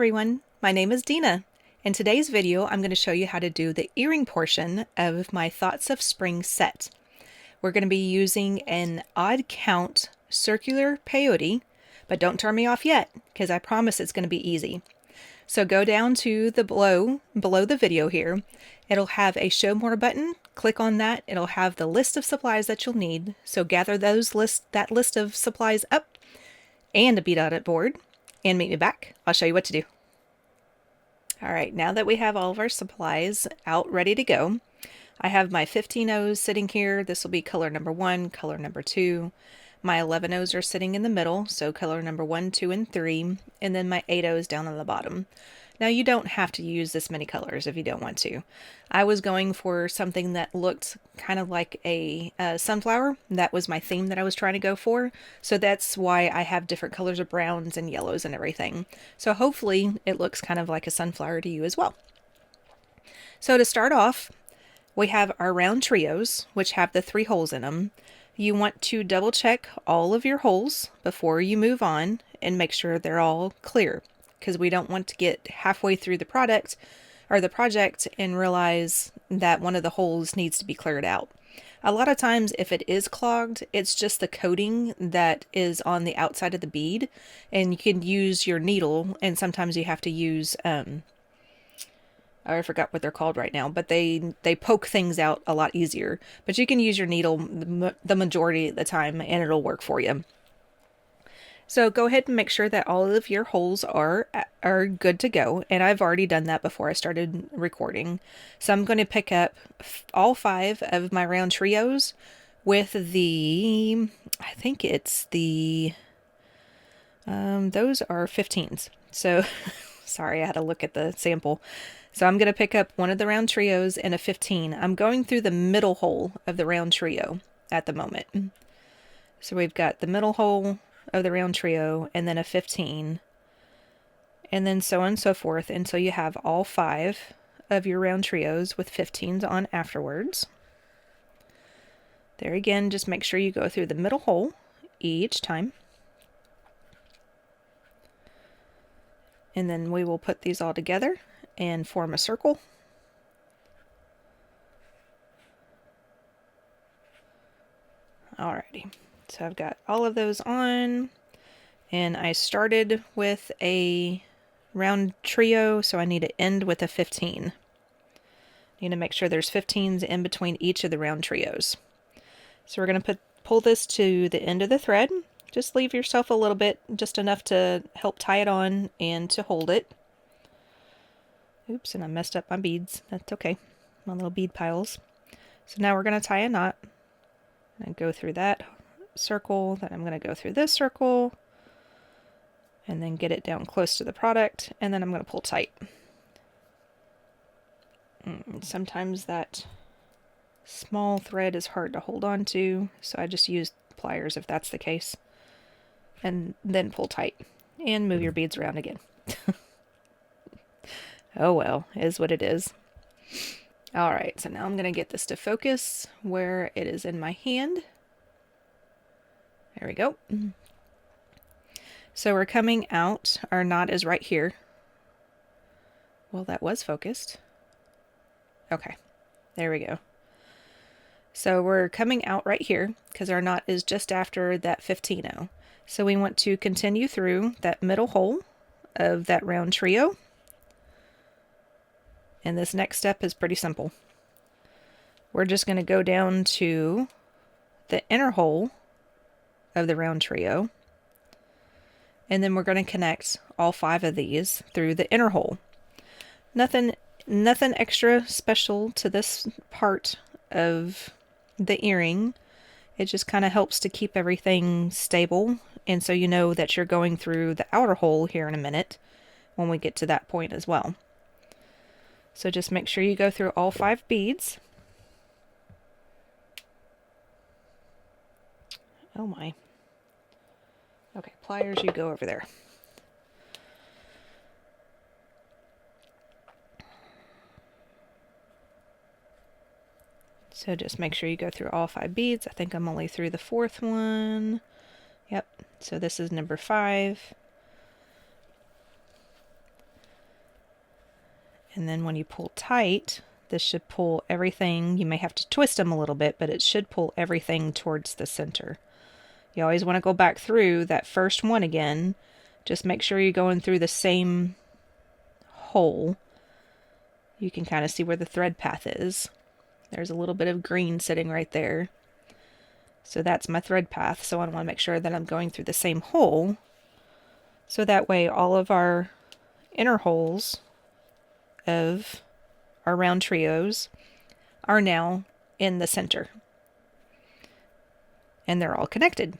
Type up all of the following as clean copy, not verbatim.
everyone, my name is Dina. In today's video I'm going to show you how to do the earring portion of my Thoughts of Spring set. We're going to be using an odd count circular peyote, but don't turn me off yet because I promise it's going to be easy. So go down to the below the video here. It'll have a show more button. Click on that. It'll have the list of supplies that you'll need. So gather that list of supplies up and a bead audit board and meet me back. I'll show you what to do. Alright, now that we have all of our supplies out ready to go, I have my 15 O's sitting here. This will be color number 1, color number 2. My 11 O's are sitting in the middle, so color number 1, 2, and 3. And then my 8 O's down on the bottom. Now you don't have to use this many colors if you don't want to. I was going for something that looked kind of like a sunflower. That was my theme that I was trying to go for. So that's why I have different colors of browns and yellows and everything. So hopefully it looks kind of like a sunflower to you as well. So to start off, we have our RounTrios, which have the 3 holes in them. You want to double check all of your holes before you move on and make sure they're all clear, because we don't want to get halfway through the project and realize that one of the holes needs to be cleared out. A lot of times if it is clogged, it's just the coating that is on the outside of the bead, and you can use your needle, and sometimes you have to use I forgot what they're called right now, but they poke things out a lot easier. But you can use your needle the majority of the time and it'll work for you. So go ahead and make sure that all of your holes are good to go. And I've already done that before I started recording. So I'm going to pick up all 5 of my RounTrios with the, I think it's the, those are 15s. So sorry, I had to look at the sample. So I'm going to pick up one of the RounTrios and a 15. I'm going through the middle hole of the RounTrio at the moment. So we've got the middle hole of the RounTrio and then a 15. And then so on and so forth until you have all 5 of your RounTrios with 15s on afterwards. There again, just make sure you go through the middle hole each time. And then we will put these all together and form a circle. Alrighty, so I've got all of those on, and I started with a RounTrio, so I need to end with a 15. Need to make sure there's 15s in between each of the RounTrios. So we're going to pull this to the end of the thread. Just leave yourself a little bit, just enough to help tie it on and to hold it. Oops, and I messed up my beads. That's okay. My little bead piles. So now we're going to tie a knot. And go through that circle. Then I'm going to go through this circle. And then get it down close to the product. And then I'm going to pull tight. Sometimes that small thread is hard to hold on to. So I just use pliers if that's the case. And then pull tight. And move your beads around again. Oh well, is what it is. Alright, so now I'm going to get this to focus where it is in my hand. There we go. So we're coming out. Our knot is right here. Well, that was focused. Okay, there we go. So we're coming out right here because our knot is just after that 15-0. So we want to continue through that middle hole of that RounTrio. And this next step is pretty simple. We're just going to go down to the inner hole of the RounTrio. And then we're going to connect all 5 of these through the inner hole. Nothing extra special to this part of the earring. It just kind of helps to keep everything stable. And so you know that you're going through the outer hole here in a minute when we get to that point as well. So just make sure you go through all 5 beads. Oh my. Okay, pliers, you go over there. So just make sure you go through all 5 beads. I think I'm only through the 4th one. Yep, so this is number 5. And then when you pull tight, this should pull everything. You may have to twist them a little bit, but it should pull everything towards the center. You always want to go back through that first one again. Just make sure you're going through the same hole. You can kind of see where the thread path is. There's a little bit of green sitting right there. So that's my thread path. So I want to make sure that I'm going through the same hole. So that way all of our inner holes of our RounTrios are now in the center. And they're all connected.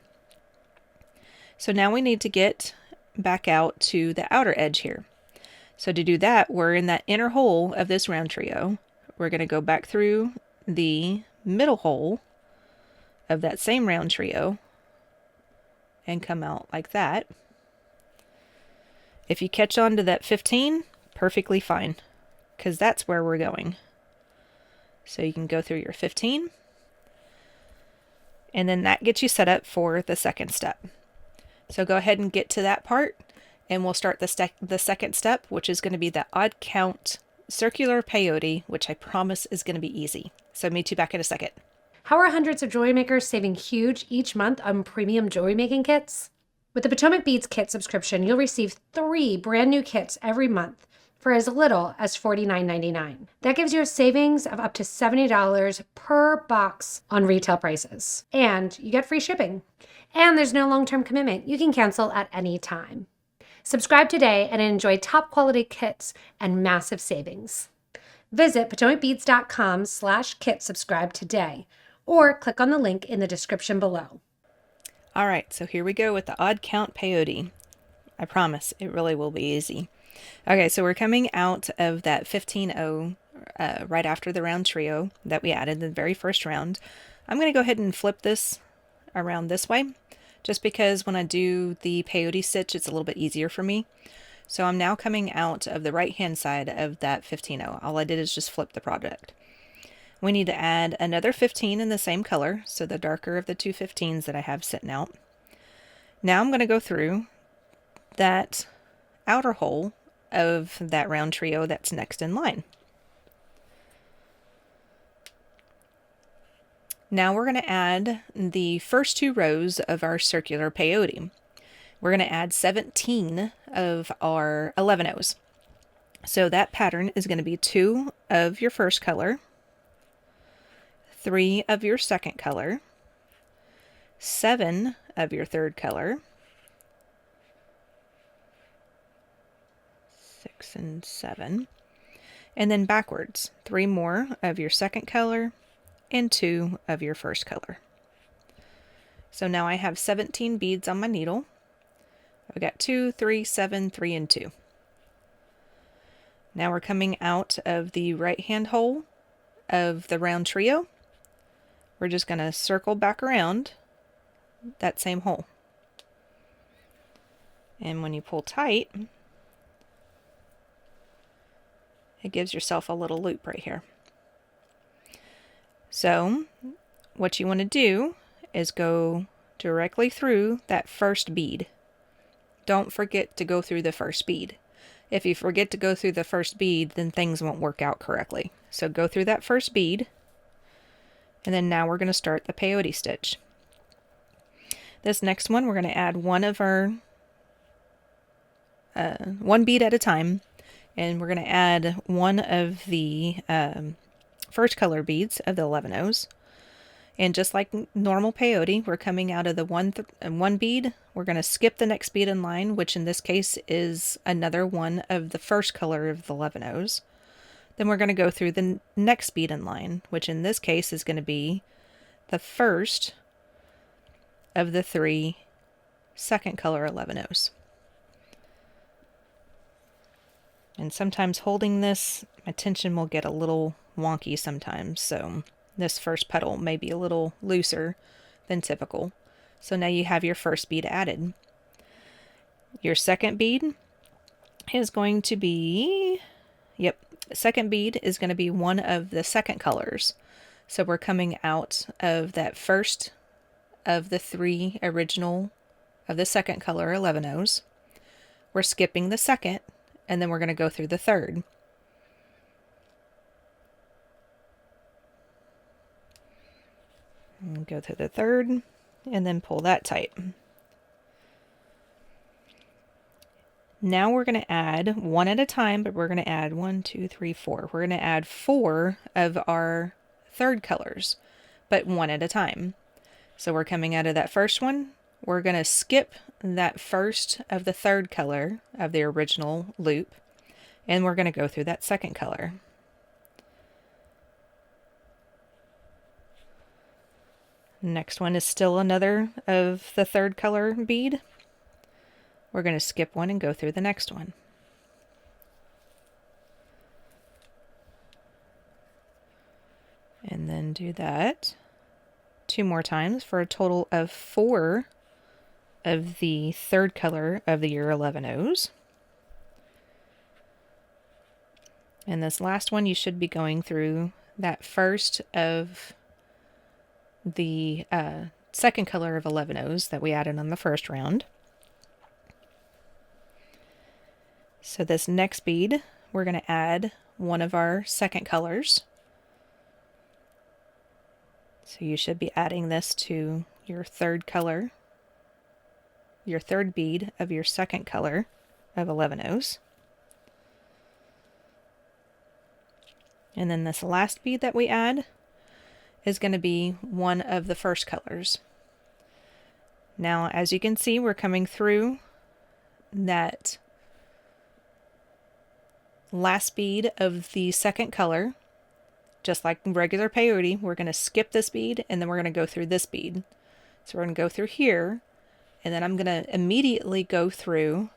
So now we need to get back out to the outer edge here. So to do that, we're in that inner hole of this RounTrio. We're going to go back through the middle hole of that same RounTrio and come out like that. If you catch on to that 15, perfectly fine, because that's where we're going. So you can go through your 15, and then that gets you set up for the second step. So go ahead and get to that part, and we'll start the second step, which is going to be the odd count circular peyote, which I promise is going to be easy. So meet you back in a second. How are hundreds of jewelry makers saving huge each month on premium jewelry making kits? With the PotomacBeads kit subscription, you'll receive 3 brand new kits every month for as little as $49.99. That gives you a savings of up to $70 per box on retail prices. And you get free shipping. And there's no long-term commitment. You can cancel at any time. Subscribe today and enjoy top quality kits and massive savings. Visit PotomacBeads.com/kit subscribe today, or click on the link in the description below. All right, so here we go with the odd count peyote. I promise it really will be easy. Okay, so we're coming out of that 15-0 right after the RounTrio that we added in the very first round. I'm going to go ahead and flip this around this way, just because when I do the peyote stitch, it's a little bit easier for me. So I'm now coming out of the right-hand side of that 15-0. All I did is just flip the project. We need to add another 15 in the same color, so the darker of the two 15s that I have sitting out. Now I'm going to go through that outer hole of that RounTrio that's next in line. Now we're going to add the first 2 rows of our circular peyote. We're going to add 17 of our 11-0s. So that pattern is going to be 2 of your first color, 3 of your second color, 7 of your third color, 6 and 7, and then backwards, 3 more of your second color and 2 of your first color. So now I have 17 beads on my needle. I've got 2, 3, 7, 3, and 2. Now we're coming out of the right-hand hole of the RounTrio. We're just going to circle back around that same hole. And when you pull tight, it gives yourself a little loop right here. So what you want to do is go directly through that first bead. Don't forget to go through the first bead. If you forget to go through the first bead, then things won't work out correctly. So go through that first bead, and then now we're going to start the peyote stitch. This next one, we're going to add one of our one bead at a time, and we're going to add one of the first color beads of the 11-0s. And just like normal peyote, we're coming out of the one bead. We're going to skip the next bead in line, which in this case is another one of the first color of the 11-0s. Then we're going to go through the next bead in line, which in this case is going to be the first of the 3 second color 11-0s. And sometimes holding this, my tension will get a little wonky sometimes, so this first petal may be a little looser than typical. So now you have your first bead added. Your second bead is going to be, second bead is going to be one of the second colors. So we're coming out of that first of the 3 original of the second color 11-0s. We're skipping the second, and then we're going to go through the third. And go through the third and then pull that tight. Now we're going to add one at a time, but we're going to add 1, 2, 3, 4. We're going to add 4 of our third colors, but one at a time. So we're coming out of that first one. We're going to skip that first of the third color of the original loop, and we're going to go through that second color. Next one is still another of the third color bead. We're going to skip one and go through the next one. And then do that 2 more times for a total of 4 of the third color of the year 11 O's. And this last one, you should be going through that first of the second color of 11 O's that we added on the first round. So this next bead, we're going to add one of our second colors. So you should be adding this to your third color, your third bead of your second color of 11 O's. And then this last bead that we add is going to be one of the first colors. Now, as you can see, we're coming through that last bead of the second color. Just like regular peyote, we're going to skip this bead and then we're going to go through this bead. So we're going to go through here, and then I'm going to immediately go through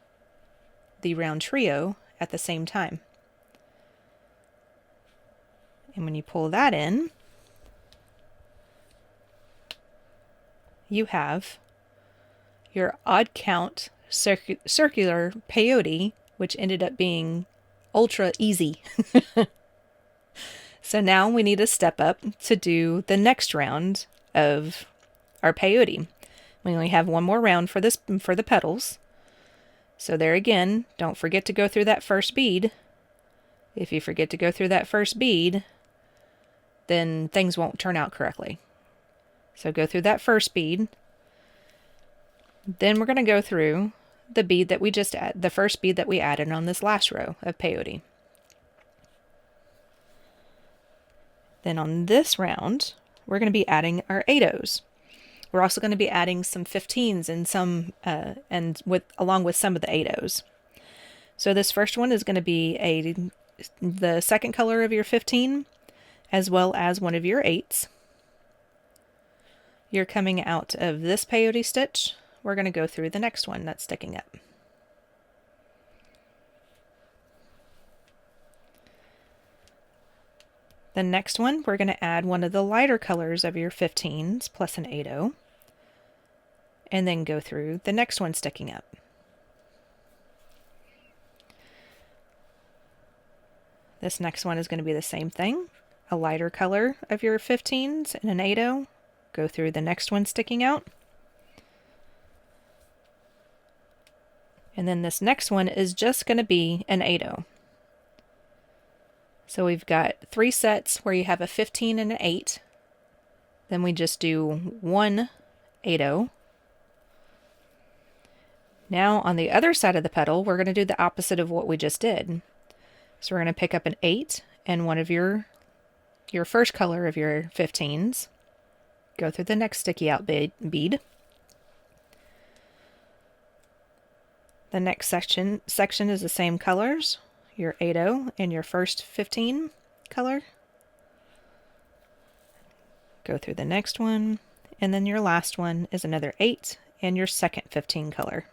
the round trio at the same time. And when you pull that in, you have your odd count circular peyote, which ended up being ultra easy. So now we need to step up to do the next round of our peyote. We only have one more round for this, for the petals. So there again, don't forget to go through that first bead. If you forget to go through that first bead, then things won't turn out correctly. So go through that first bead. Then we're going to go through the bead that we just added, the first bead that we added on this last row of peyote. Then on this round, we're going to be adding our 8/0s. We're also going to be adding some 15s and some, along with some of the 8/0s. So this first one is going to be the second color of your 15, as well as one of your 8s. You're coming out of this peyote stitch. We're going to go through the next one that's sticking up. The next one, we're going to add one of the lighter colors of your 15s plus an 8/0, and then go through the next one sticking up. This next one is going to be the same thing, a lighter color of your 15s and an 8/0, go through the next one sticking out. And then this next one is just going to be an 8/0. So we've got 3 sets where you have a 15 and an 8. Then we just do 1 8/0. Now on the other side of the petal, we're going to do the opposite of what we just did. So we're going to pick up an 8 and one of your first color of your 15s. Go through the next sticky out bead. The next section is the same colors, your 8/0 and your first 15 color. Go through the next one, and then your last one is another 8 and your second 15 color.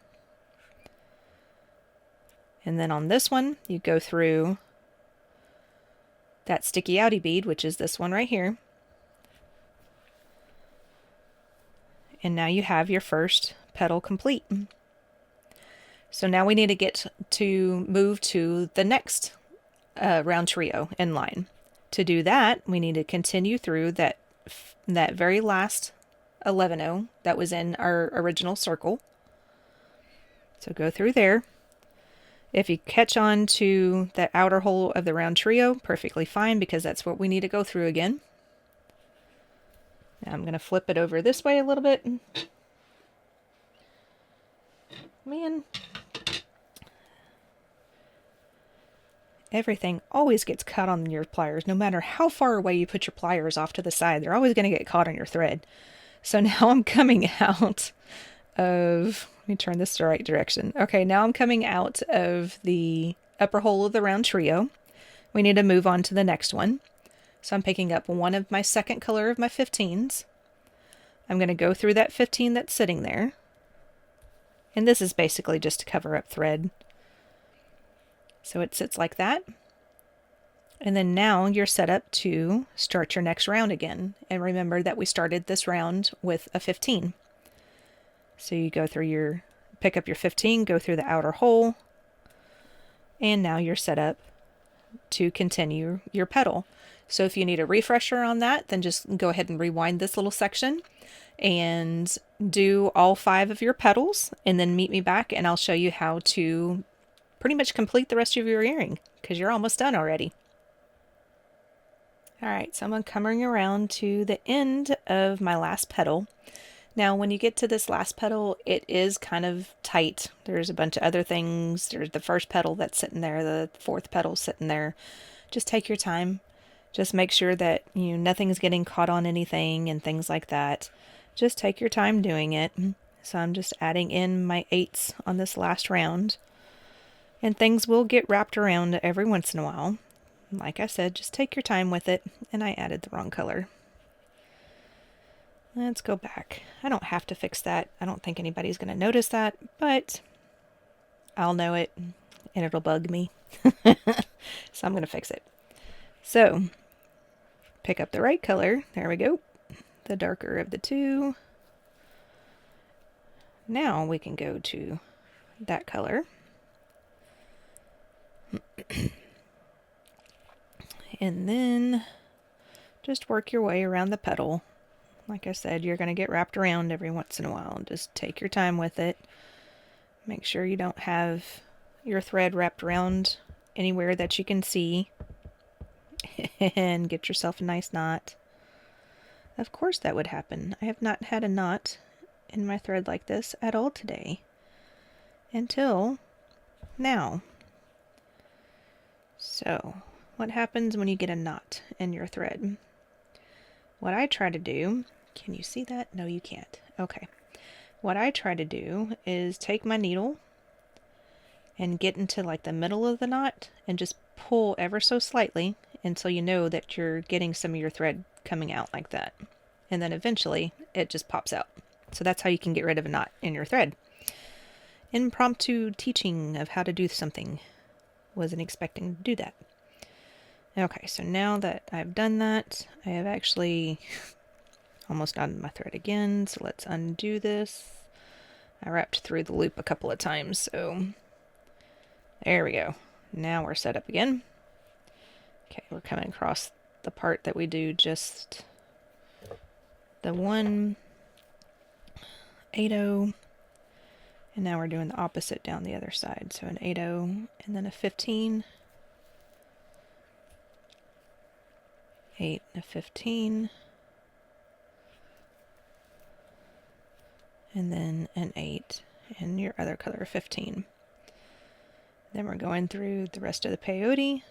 And then on this one, you go through that sticky outy bead, which is this one right here. And now you have your first petal complete. So now we need to move to the next round trio in line. To do that, we need to continue through that very last 11/0 that was in our original circle. So go through there. If you catch on to that outer hole of the round trio, perfectly fine, because that's what we need to go through again. Now I'm going to flip it over this way a little bit. Man, everything always gets caught on your pliers. No matter how far away you put your pliers off to the side, they're always going to get caught on your thread. So now I'm coming out of, let me turn this the right direction. Okay, now I'm coming out of the upper hole of the round trio. We need to move on to the next one. So I'm picking up one of my second color of my 15s. I'm going to go through that 15 that's sitting there. And this is basically just to cover up thread. So it sits like that. And then now you're set up to start your next round again. And remember that we started this round with a 15. So you go through pick up your 15, go through the outer hole. And now you're set up to continue your petal. So if you need a refresher on that, then just go ahead and rewind this little section and do all 5 of your petals, and then meet me back and I'll show you how to pretty much complete the rest of your earring, because you're almost done already. Alright, so I'm coming around to the end of my last petal. Now when you get to this last petal, it is kind of tight. There's a bunch of other things. There's the first petal that's sitting there, the 4th petal sitting there. Just take your time. Just make sure that nothing's getting caught on anything and things like that. Just take your time doing it. So I'm just adding in my 8s on this last round. And things will get wrapped around every once in a while. Like I said, just take your time with it. And I added the wrong color. Let's go back. I don't have to fix that. I don't think anybody's going to notice that, but I'll know it and it'll bug me. So I'm going to fix it. So pick up the right color. There we go. The darker of the 2. Now we can go to that color. And then just work your way around the petal. Like I said, you're going to get wrapped around every once in a while. Just take your time with it. Make sure you don't have your thread wrapped around anywhere that you can see. And get yourself a nice knot. Of course that would happen. I have not had a knot in my thread like this at all today. Until now. So, what happens when you get a knot in your thread? What I try to do, can you see that? No, you can't. Okay. What I try to do is take my needle and get into like the middle of the knot and just pull ever so slightly until you know that you're getting some of your thread coming out like that. And then eventually it just pops out. So that's how you can get rid of a knot in your thread. Impromptu teaching of how to do something. Wasn't expecting to do that. Okay, so now that I've done that, I have actually almost done my thread again. So let's undo this. I wrapped through the loop a couple of times, so there we go. Now we're set up again. Okay, we're coming across the part that we do just the 1 8-0, and now we're doing the opposite down the other side. So an 8-0 and then a 15, 8 and a 15, and then an 8 and your other color 15. Then we're going through the rest of the peyote.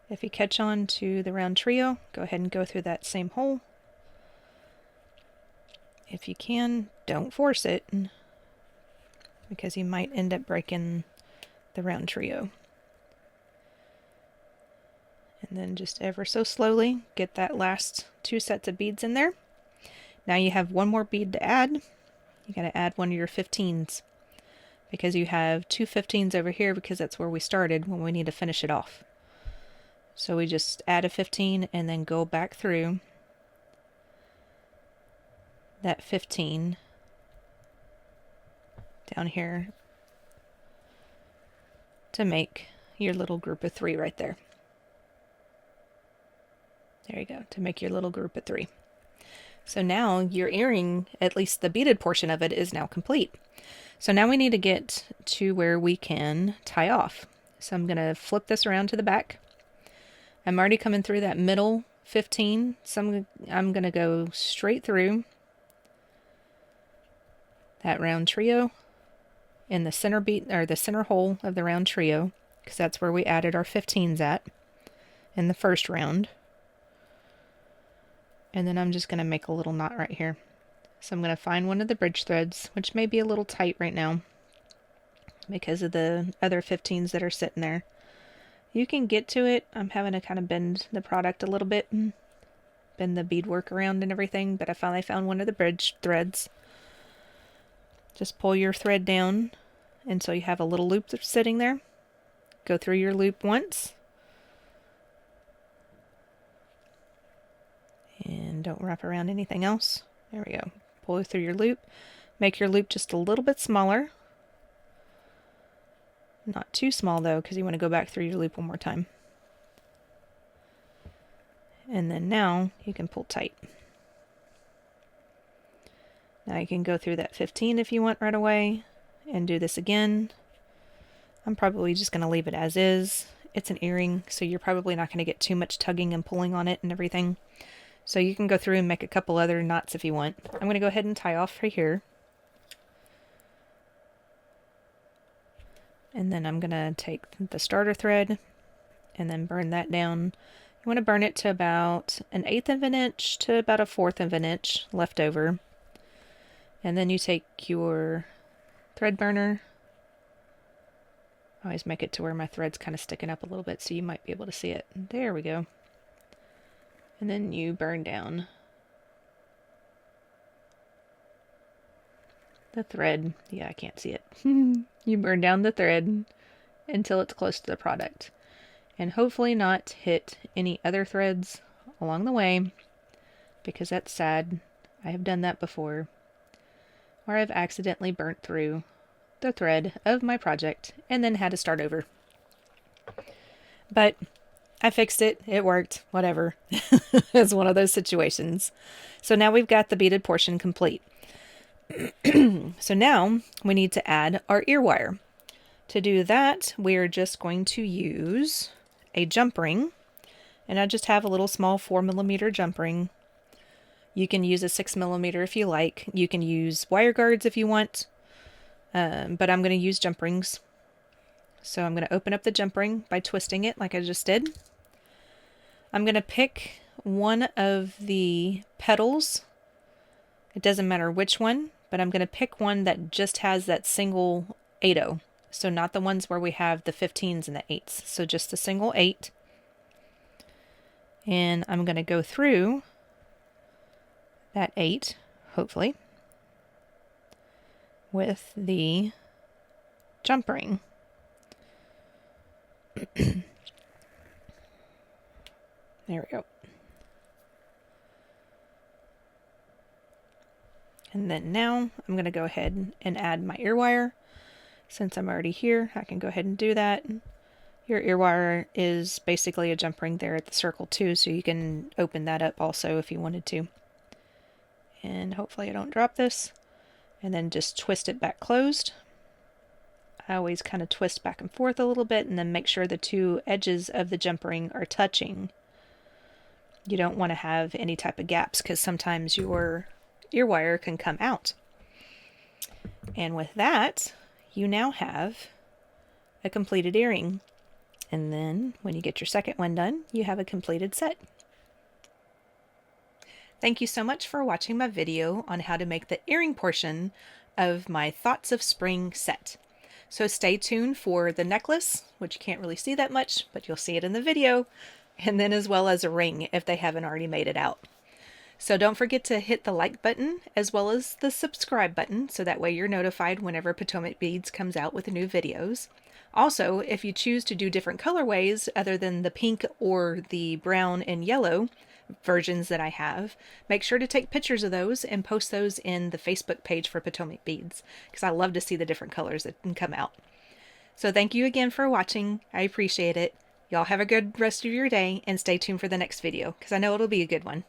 If you catch on to the round trio, go ahead and go through that same hole. If you can, don't force it, because you might end up breaking the round trio. And then just ever so slowly get that last 2 sets of beads in there. Now you have 1 more bead to add. You got to add one of your 15s, because you have 2 15s over here, because that's where we started when we need to finish it off. So we just add a 15 and then go back through that 15 down here to make your little group of 3 right there. There you go, to make your little group of 3. So now your earring, at least the beaded portion of it, is now complete. So now we need to get to where we can tie off. So I'm going to flip this around to the back. I'm already coming through that middle 15, so I'm going to go straight through that round trio in the center bead, or the center hole of the round trio, because that's where we added our 15s at in the first round. And then I'm just going to make a little knot right here. So I'm going to find one of the bridge threads, which may be a little tight right now because of the other 15s that are sitting there. You can get to it. I'm having to kind of bend the product a little bit, bend the beadwork around and everything, but I finally found one of the bridge threads. Just pull your thread down until you have a little loop that's sitting there. Go through your loop once. And don't wrap around anything else. There we go. Pull through your loop. Make your loop just a little bit smaller. Not too small though, because you want to go back through your loop one more time. And then now you can pull tight. Now you can go through that 15 if you want right away and do this again. I'm probably just going to leave it as is. It's an earring, so you're probably not going to get too much tugging and pulling on it and everything. So you can go through and make a couple other knots if you want. I'm going to go ahead and tie off right here. And then I'm going to take the starter thread and then burn that down. You want to burn it to about 1/8 of an inch to about 1/4 of an inch left over. And then you take your thread burner. I always make it to where my thread's kind of sticking up a little bit so you might be able to see it. There we go. And then you burn down the thread. Yeah, I can't see it. You burn down the thread until it's close to the product. And hopefully not hit any other threads along the way, because that's sad. I have done that before, where I've accidentally burnt through the thread of my project and then had to start over. But I fixed it. It worked. Whatever. It's one of those situations. So now we've got the beaded portion complete. So now we need to add our ear wire. To do that, we're just going to use a jump ring. And I just have a little small 4mm jump ring. You can use a 6mm if you like. You can use wire guards if you want. But I'm going to use jump rings. So I'm going to open up the jump ring by twisting it like I just did. I'm going to pick one of the petals. It doesn't matter which one, but I'm going to pick one that just has that single 8-0. So not the ones where we have the 15s and the 8s. So just a single 8. And I'm going to go through that 8, hopefully, with the jump ring. There we go. And then now I'm going to go ahead and add my ear wire. Since I'm already here, I can go ahead and do that. Your ear wire is basically a jump ring there at the circle too, so you can open that up also if you wanted to. And hopefully I don't drop this. And then just twist it back closed. I always kind of twist back and forth a little bit and then make sure the two edges of the jump ring are touching. You don't want to have any type of gaps because sometimes your ear wire can come out. And with that, you now have a completed earring. And then when you get your second one done, you have a completed set. Thank you so much for watching my video on how to make the earring portion of my Thoughts of Spring set. So stay tuned for the necklace, which you can't really see that much, but you'll see it in the video, and then as well as a ring if they haven't already made it out. So don't forget to hit the like button as well as the subscribe button so that way you're notified whenever Potomac Beads comes out with new videos. Also, if you choose to do different colorways other than the pink or the brown and yellow versions that I have, make sure to take pictures of those and post those in the Facebook page for Potomac Beads, because I love to see the different colors that can come out. So thank you again for watching. I appreciate it. Y'all have a good rest of your day and stay tuned for the next video, because I know it'll be a good one.